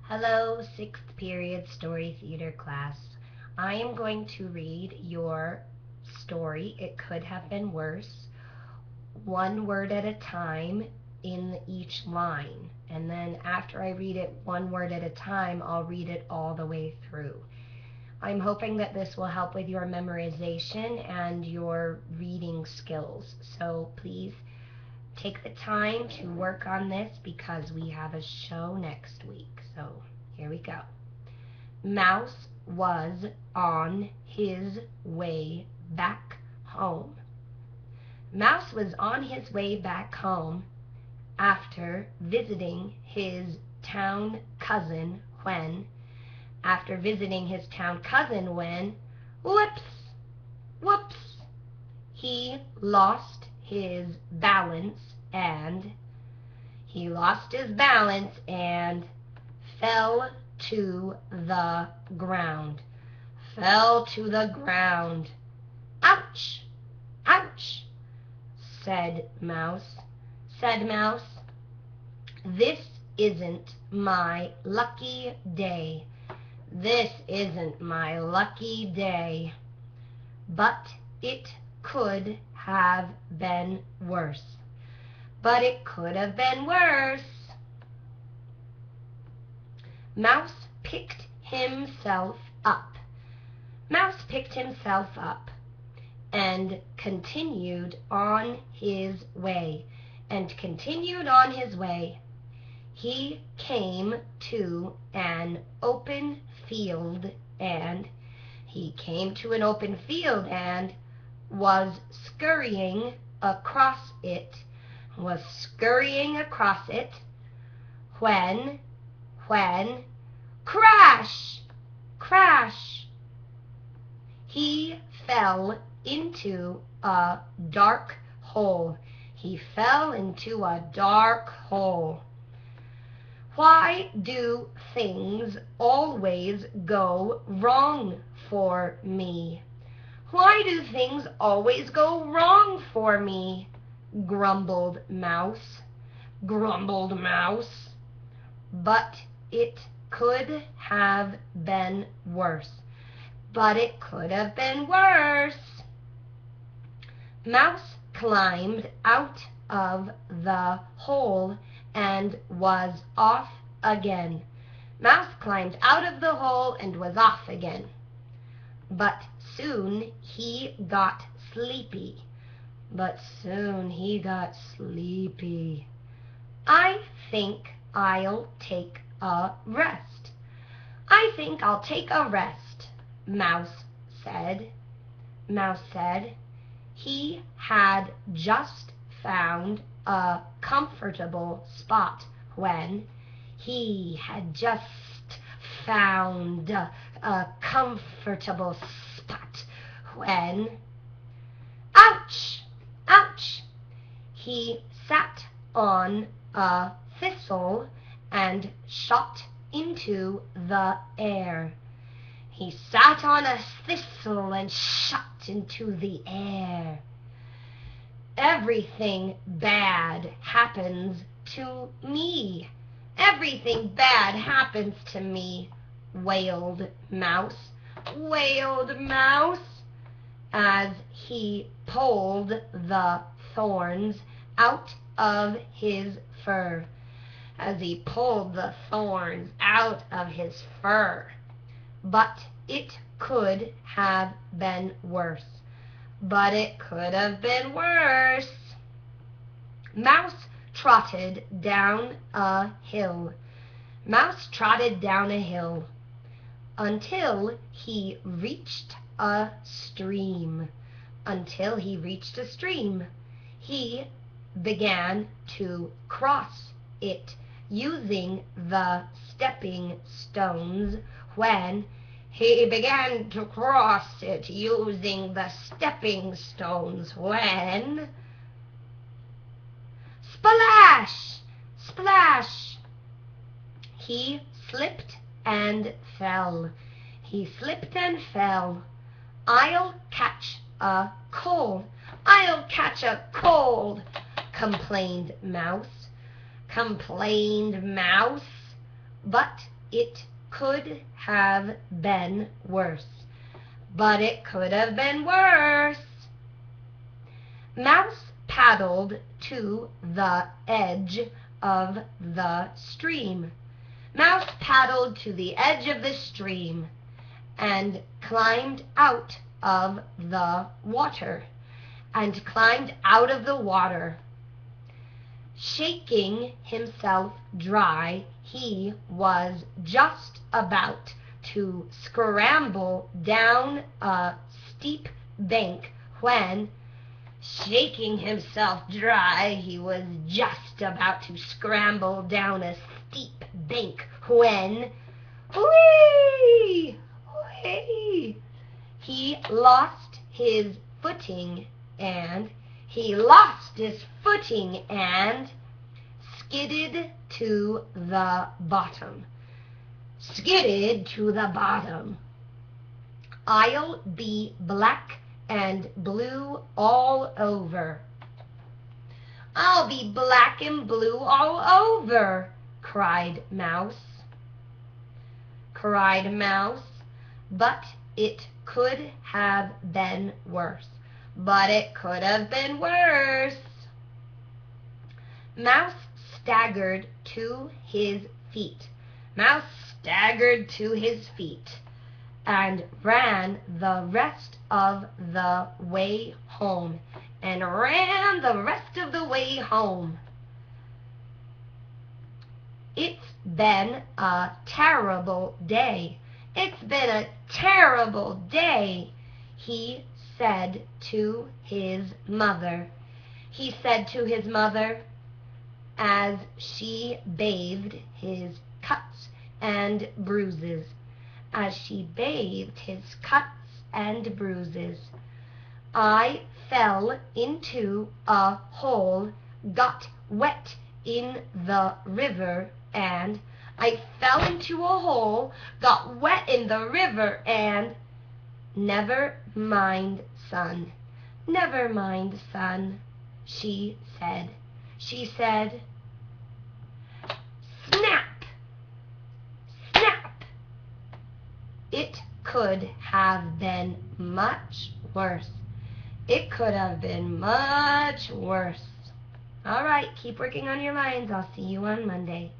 Hello, 6th period story theater class. I am going to read your story, It Could Have Been Worse, one word at a time in each line. And then after I read it one word at a time, I'll read it all the way through. I'm hoping that this will help with your memorization and your reading skills. So please take the time to work on this because we have a show next week. So here we go. Mouse was on his way back home. Mouse was on his way back home after visiting his town cousin when, whoops, he lost his balance and fell to the ground. Ouch, ouch, said Mouse. This isn't my lucky day. But it could have been worse. Mouse picked himself up. And continued on his way. He came to an open field and was scurrying across it when crash, crash, he fell into a dark hole. Why do things always go wrong for me? Grumbled Mouse. But it could have been worse. Mouse climbed out of the hole and was off again. But soon he got sleepy. I think I'll take a rest. Mouse said. He had just found a comfortable spot when ouch, ouch, he sat on a thistle and shot into the air. Everything bad happens to me. Wailed Mouse as he pulled the thorns out of his fur. But it could have been worse. Mouse trotted down a hill. Until he reached a stream. He began to cross it using the stepping stones when splash, splash, he slipped and fell. I'll catch a cold, complained Mouse. But it could have been worse. But it could have been worse. Mouse paddled to the edge of the stream. Mouse paddled to the edge of the stream and climbed out of the water. And climbed out of the water. Shaking himself dry, he was just about to scramble down a steep bank when, shaking himself dry, he was just about to scramble down a steep bank when, whee! Whee! He lost his footing and skidded to the bottom. Skidded to the bottom. I'll be black and blue all over. I'll be black and blue all over, cried Mouse. But it could have been worse. But it could have been worse. Mouse staggered to his feet. Mouse staggered to his feet and ran the rest of the way home. It's been a terrible day. It's been a terrible day, he said to his mother. As she bathed his cuts and bruises. I fell into a hole, got wet in the river, and never mind, son, she said. Snap! Snap! It could have been much worse. All right, keep working on your lines. I'll see you on Monday.